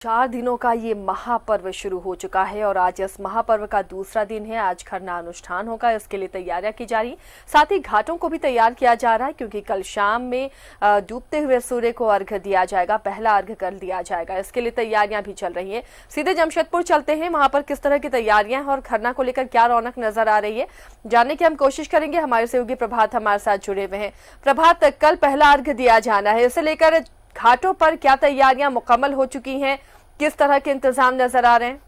4 दिनों का ये महापर्व शुरू हो चुका है और आज इस महापर्व का दूसरा दिन है। आज खरना अनुष्ठान होगा, इसके लिए तैयारियां की जा रही, साथ ही घाटों को भी तैयार किया जा रहा है क्योंकि कल शाम में डूबते हुए सूर्य को अर्घ्य दिया जाएगा, पहला अर्घ्य कर दिया जाएगा। इसके लिए तैयारियां भी चल रही है। सीधे जमशेदपुर चलते हैं, वहां पर किस तरह की तैयारियां हैं और खरना को लेकर क्या रौनक नजर आ रही है, जानने की हम कोशिश करेंगे। हमारे सहयोगी प्रभात हमारे साथ जुड़े हुए हैं। प्रभात, कल पहला अर्घ्य दिया जाना है, इसे लेकर घाटों पर क्या तैयारियां मुकम्मल हो चुकी हैं, किस तरह के इंतजाम नजर आ रहे हैं?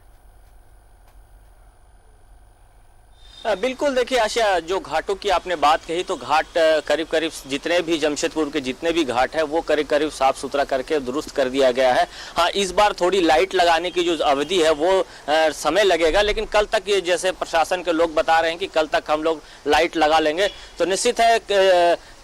बिल्कुल, देखिए आशा, जो घाटों की आपने बात कही तो घाट करीब करीब जितने भी जमशेदपुर के जितने भी घाट है वो करीब करीब साफ सुथरा करके दुरुस्त कर दिया गया है। हाँ, इस बार थोड़ी लाइट लगाने की जो अवधि है वो समय लगेगा, लेकिन कल तक ये जैसे प्रशासन के लोग बता रहे हैं कि कल तक हम लोग लाइट लगा लेंगे। तो निश्चित है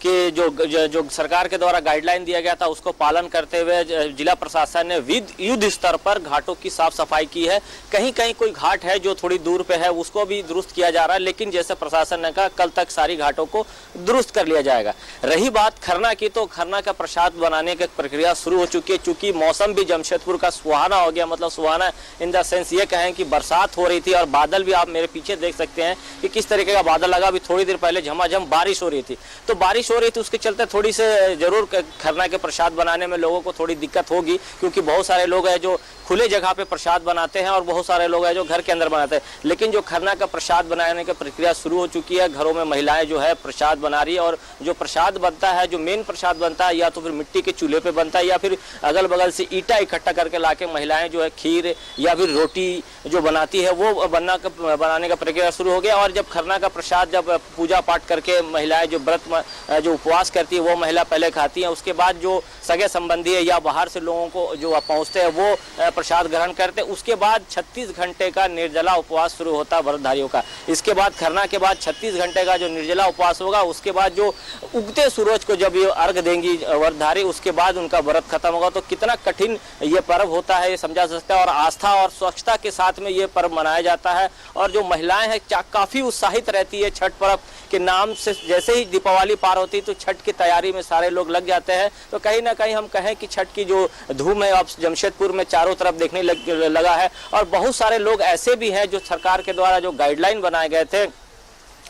कि जो सरकार के द्वारा गाइडलाइन दिया गया था उसको पालन करते हुए जिला प्रशासन ने युद्ध स्तर पर घाटों की साफ सफाई की है। कहीं कहीं कोई घाट है जो थोड़ी दूर पे है उसको भी दुरुस्त किया जा रहा है, लेकिन जैसे प्रशासन ने कहा कल तक सारी घाटों को दुरुस्त कर लिया जाएगा। रही बात खरना की, तो खरना का प्रसाद बनाने की प्रक्रिया शुरू हो चुकी है। चूंकि मौसम भी जमशेदपुर का सुहाना हो गया, मतलब सुहाना इन द सेंस ये कहें कि बरसात हो रही थी और बादल भी आप मेरे पीछे देख सकते हैं कि किस तरीके का बादल लगा। अभी थोड़ी देर पहले झमाझम बारिश हो रही थी, तो बारिश हो रही थी, उसके चलते थोड़ी से जरूर खरना के प्रसाद बनाने में लोगों को थोड़ी दिक्कत होगी, क्योंकि बहुत सारे लोग हैं जो खुले जगह पे प्रसाद बनाते हैं और बहुत सारे लोग हैं जो घर के अंदर बनाते हैं। लेकिन जो खरना का प्रसाद बनाने की प्रक्रिया शुरू हो चुकी है, घरों में महिलाएं जो है प्रसाद बना रही है और जो प्रसाद बनता है, जो मेन प्रसाद बनता है, या तो फिर मिट्टी के चूल्हे पे बनता है या फिर अगल बगल से ईंटा इकट्ठा करके लाके महिलाएं जो है खीर या फिर रोटी जो बनाती है वो बनाने का प्रक्रिया शुरू हो गया। और जब खरना का प्रसाद जब पूजा पाठ करके महिलाएं जो व्रत जो उपवास करती है वो महिला पहले खाती है, उसके बाद जो सगे संबंधी है या बाहर से लोगों को जो पहुंचते हैं वो प्रसाद ग्रहण करते हैं। उसके बाद 36 घंटे का निर्जला उपवास शुरू होता है व्रतधारियों का। इसके बाद खरना के बाद 36 घंटे का जो निर्जला उपवास होगा, उसके बाद जो उगते सूरज को जब ये अर्घ देंगी व्रतधारी, उसके बाद उनका व्रत खत्म होगा। तो कितना कठिन ये पर्व होता है ये समझा सकता है, और आस्था और स्वच्छता के साथ में ये पर्व मनाया जाता है। और जो महिलाएं हैं काफी उत्साहित रहती है छठ पर्व के नाम से। जैसे ही दीपावली पार होती तो छठ की तैयारी में सारे लोग लग जाते हैं। तो कहीं ना कहीं हम कहें कि छठ की जो धूम है अब जमशेदपुर में चारों तरफ देखने लगा है। और बहुत सारे लोग ऐसे भी हैं जो सरकार के द्वारा जो गाइडलाइन बनाए गए थे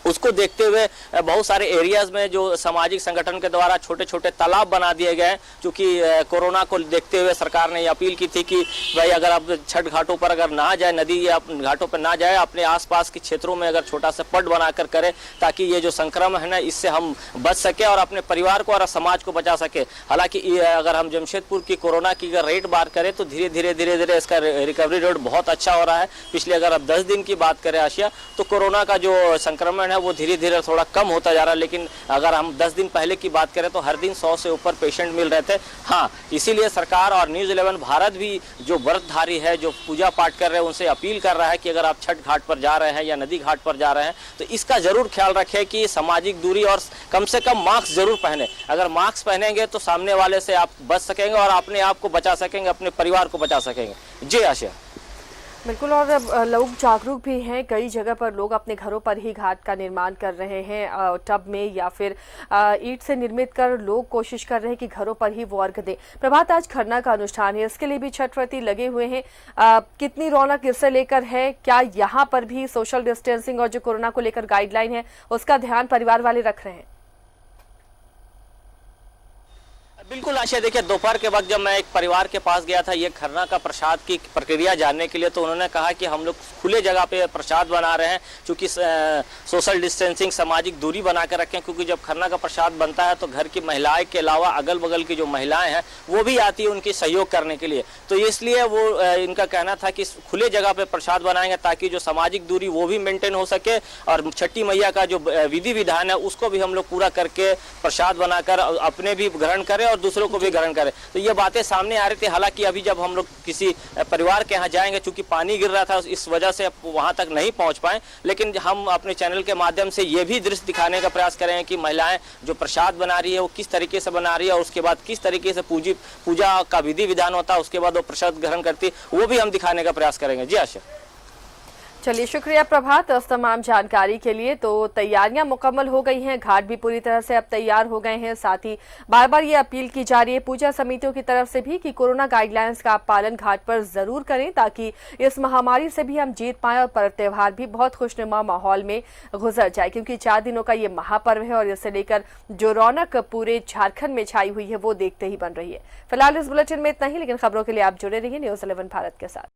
उसको देखते हुए बहुत सारे एरियाज में जो सामाजिक संगठन के द्वारा छोटे छोटे तालाब बना दिए गए हैं। क्योंकि कोरोना को देखते हुए सरकार ने अपील की थी कि भाई अगर आप छठ घाटों पर अगर ना जाए, नदी या घाटों पर ना जाए, अपने आसपास के क्षेत्रों में अगर छोटा सा पट बनाकर करें, ताकि ये जो संक्रमण है ना इससे हम बच सके और अपने परिवार को और समाज को बचा सके। हालांकि अगर हम जमशेदपुर की कोरोना की अगर रेट बात करें तो धीरे धीरे इसका रिकवरी रेट बहुत अच्छा हो रहा है। पिछले अगर आप 10 दिन की बात करें आशिया, तो कोरोना का जो संक्रमण है वो धीरे धीरे थोड़ा कम होता जा रहा है। लेकिन अगर हम 10 दिन पहले की बात करें तो हर दिन 100 से ऊपर पेशेंट मिल रहे थे। हाँ, इसीलिए सरकार और न्यूज़ 11 भारत भी जो व्रतधारी है, जो पूजा पाठ कर रहे हैं, उनसे अपील कर रहा है कि अगर आप छठ घाट पर जा रहे हैं या नदी घाट पर जा रहे हैं तो इसका जरूर ख्याल रखें कि सामाजिक दूरी और कम से कम मास्क जरूर पहने। अगर मास्क पहनेंगे तो सामने वाले से आप बच सकेंगे और अपने आप को बचा सकेंगे, अपने परिवार को बचा सकेंगे। जी आशा। बिल्कुल, और लोग जागरूक भी हैं। कई जगह पर लोग अपने घरों पर ही घाट का निर्माण कर रहे हैं, टब में या फिर ईंट से निर्मित कर लोग कोशिश कर रहे हैं कि घरों पर ही वो अर्घ दें। प्रभात, आज खरना का अनुष्ठान है, इसके लिए भी छठव्रती लगे हुए हैं। कितनी रौनक इससे लेकर है? क्या यहाँ पर भी सोशल डिस्टेंसिंग और जो कोरोना को लेकर गाइडलाइन है उसका ध्यान परिवार वाले रख रहे हैं? बिल्कुल आशा, देखिए दोपहर के वक्त जब मैं एक परिवार के पास गया था ये खरना का प्रसाद की प्रक्रिया जानने के लिए, तो उन्होंने कहा कि हम लोग खुले जगह पे प्रसाद बना रहे हैं, क्योंकि सोशल डिस्टेंसिंग, सामाजिक दूरी बना कर रखें। क्योंकि जब खरना का प्रसाद बनता है तो घर की महिलाएं के अलावा अगल बगल की जो महिलाएं हैं वो भी आती है उनकी सहयोग करने के लिए। तो इसलिए वो इनका कहना था कि खुले जगह पे प्रसाद बनाएंगे ताकि जो सामाजिक दूरी वो भी मेंटेन हो सके और छठी मैया का जो विधि विधान है उसको भी हम लोग पूरा करके प्रसाद बनाकर अपने भी ग्रहण करें और दूसरों को भी ग्रहण करें। तो ये बातें सामने आ रही थी। हालांकि अभी जब हम लोग किसी परिवार के यहाँ जाएंगे, चूंकि पानी गिर रहा था इस वजह से वहां तक नहीं पहुंच पाए, लेकिन हम अपने चैनल के माध्यम से ये भी दृश्य दिखाने का प्रयास करें कि महिलाएं जो प्रसाद बना रही है वो किस तरीके से बना रही है और उसके बाद किस तरीके से पूजा का विधि विधान होता है, उसके बाद वो प्रसाद ग्रहण करती, वो भी हम दिखाने का प्रयास करेंगे। जी आशा। चलिए, शुक्रिया प्रभात इस तमाम जानकारी के लिए। तो तैयारियां मुकम्मल हो गई हैं, घाट भी पूरी तरह से अब तैयार हो गए हैं। साथ ही बार बार ये अपील की जा रही है पूजा समितियों की तरफ से भी कि कोरोना गाइडलाइंस का आप पालन घाट पर जरूर करें, ताकि इस महामारी से भी हम जीत पाएं और पर्व त्योहार भी बहुत खुशनुमा माहौल में गुजर जाए, क्योंकि 4 दिनों का ये महापर्व है और इसे लेकर जो रौनक पूरे झारखंड में छाई हुई है वो देखते ही बन रही है। फिलहाल इस बुलेटिन में इतना ही, लेकिन खबरों के लिए आप जुड़े रहिए न्यूज़ 11 भारत के साथ।